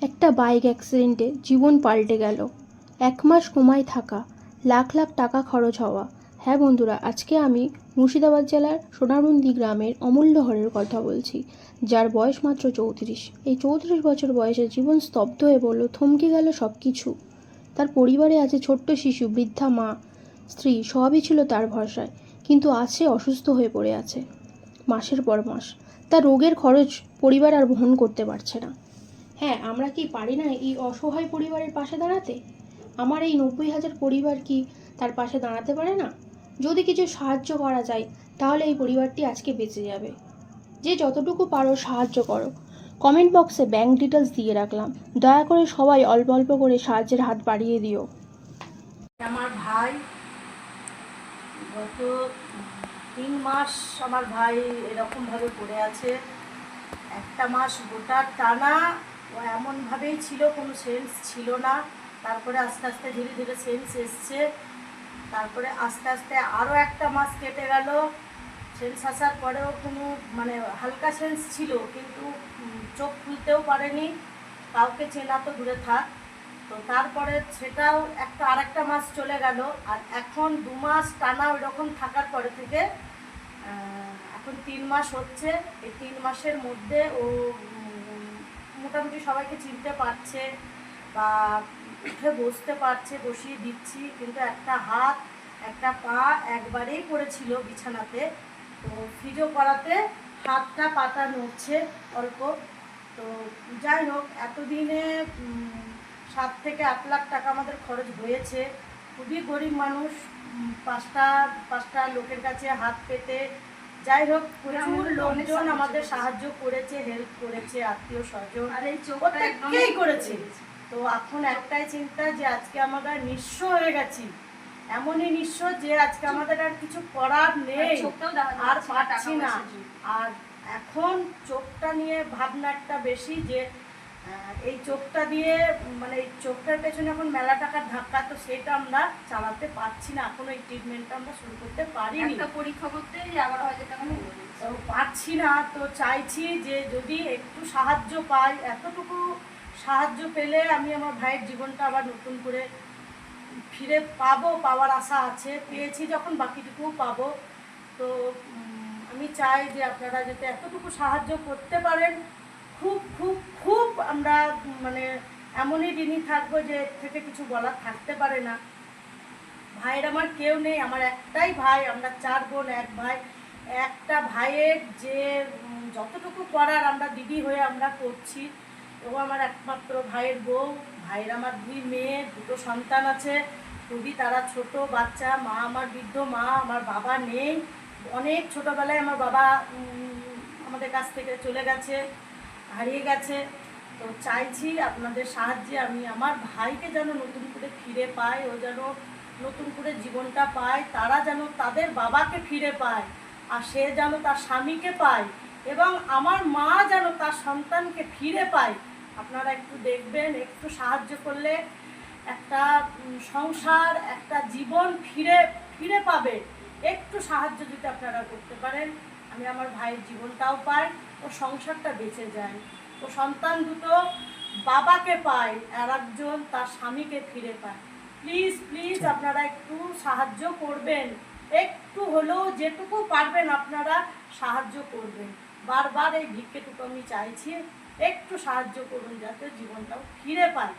একটা বাইক অ্যাক্সিডেন্টে জীবন পাল্টে গেল। 1 মাস কোমায় থাকা, লাখ লাখ টাকা খরচ হওয়া। হ্যাঁ বন্ধুরা, আজকে আমি মুর্শিদাবাদ জেলার সোনারুন্দি গ্রামের অমূল্য হরের কথা বলছি, যার বয়স মাত্র 34। এই 34 বছর বয়সে জীবন স্তব্ধ হয়ে পড়ল, থমকে গেল সব কিছু। তার পরিবারে আছে ছোট্ট শিশু, বৃদ্ধা মা, স্ত্রী, সবই ছিল তার ভরসায়। কিন্তু আজ সে অসুস্থ হয়ে পড়ে আছে মাসের পর মাস। তার রোগের খরচ পরিবার আর বহন করতে পারছে না। হ্যাঁ, আমরা কি পারি না এই অসহায় পরিবারের পাশে দাঁড়াতে? আমার এই 90,000 পরিবার কি তার পাশে দাঁড়াতে পারে না? যদি কিছু সাহায্য করা যায় তাহলে এই পরিবারটি আজকে বেঁচে যাবে। যে যতটুকু পারো সাহায্য করো। কমেন্ট বক্সে ব্যাংক ডিটেলস দিয়ে রাখলাম, দয়া করে সবাই অল্প অল্প করে সাহায্যের হাত বাড়িয়ে দিও। আমার ভাই গত 3 মাস আমার ভাই এরকমভাবে পড়ে আছে। একটা মাস গোটা টানা ও এমনভাবেই ছিল, কোনো সেন্স ছিল না। তারপরে আস্তে আস্তে ধীরে ধীরে সেন্স এসছে। তারপরে আস্তে আস্তে আরও একটা মাস কেটে গেল। সেন্স আসার পরেও কোনো হালকা সেন্স ছিল, কিন্তু চোখ খুলতেও পারেনি। কাউকে চেনা তো দূরে থাক। তো তারপরে সেটাও আরেকটা মাস চলে গেল। আর এখন 2 মাস টানা ওই রকম থাকার পরে থেকে এখন 3 মাস হচ্ছে। এই 3 মাসের মধ্যে ও মোটামুটি সবাইকে চিনতে পারছে বা উঠে বসতে পারছে, বসিয়ে দিচ্ছি। কিন্তু একটা হাত একটা পা একবারেই পড়েছিল বিছানাতে। তো ফিজিও করাতে হাতটা পাটা নড়ছে অল্প। তো যাই হোক, এতদিনে 7 থেকে 8 লাখ টাকা আমাদের খরচ হয়েছে। খুবই গরিব মানুষ, পাঁচটা লোকের কাছে হাত পেতে। যাই হোক, প্রচুর লোকজন আমাদের সাহায্য করেছে, হেল্প করেছে, আত্মীয় স্বজন প্রত্যেকেই করেছে। তো এখন একটাই চিন্তা যে আজকে আমরা নিঃস্ব হয়ে গেছি। এমনই নিঃস্ব যে আজকে আমাদের আর কিছু করার নেই, আর পাচ্ছি না। আর এখন চোখটা নিয়ে ভাবনা একটা বেশি, যে এই চোখটা দিয়ে এই চোখটার পেছনে এখন মেলা টাকার ধাক্কা। তো সেটা আমরা চালাতে পারছি না, এখনো এই ট্রিটমেন্টটা আমরা শুরু করতে পারিনি। একটা পরীক্ষা করতে 11,000 টাকা তো পারছি না। তো চাইছি যে যদি একটু সাহায্য পাই, এতটুকু সাহায্য পেলে আমি আমার ভাইয়ের জীবনটা আবার নতুন করে ফিরে পাওয়ার আশা আছে। পেয়েছি যখন, বাকিটুকুও পাবো। তো আমি চাই যে আপনারা যাতে এতটুকু সাহায্য করতে পারেন। খুব খুব খুব আমরা এমনই ঋণী থাকবো যে এর থেকে কিছু বলার থাকতে পারে না। ভাইয়ের আমার কেউ নেই, আমার একটাই ভাই। আমরা 4 বোন, 1 ভাই। একটা ভাইয়ের যে যতটুকু করার আমরা দিদি হয়ে আমরা করছি। ও আমার একমাত্র ভাইয়ের বউ। ভাইয়ের আমার 2 মেয়ে, 2 সন্তান আছে। খুবই তারা ছোট বাচ্চা। মা আমার বৃদ্ধ মা, আমার বাবা নেই। অনেক ছোটোবেলায় আমার বাবা আমাদের কাছ থেকে চলে গেছে, হারিয়ে গেছে। তো চাইছি আপনাদের সাহায্যে আমি আমার ভাইকে যেন নতুন করে ফিরে পাই, ও যেন নতুন করে জীবনটা পায়, তারা যেন তাদের বাবাকে ফিরে পায়, আর সে যেন তার স্বামীকে পায়, এবং আমার মা যেন তার সন্তানকে ফিরে পায়। আপনারা একটু দেখবেন, একটু সাহায্য করলে একটা সংসার, একটা জীবন ফিরে পাবে। একটু সাহায্য যদি আপনারা করতে পারেন, আমি আমার ভাইয়ের জীবনটাও পাই, ও সংসারটা বেঁচে যায়, ও সন্তান দুটো বাবাকে পায়, আর একজন তার স্বামীকে ফিরে পায়। প্লিজ প্লিজ আপনারা একটু সাহায্য করবেন। একটু হলেও যেটুকু পারবেন আপনারা সাহায্য করবেন। বারবার এই ভিক্ষেটুকু আমি চাইছি, একটু সাহায্য করুন যাতে জীবনটাও ফিরে পায়।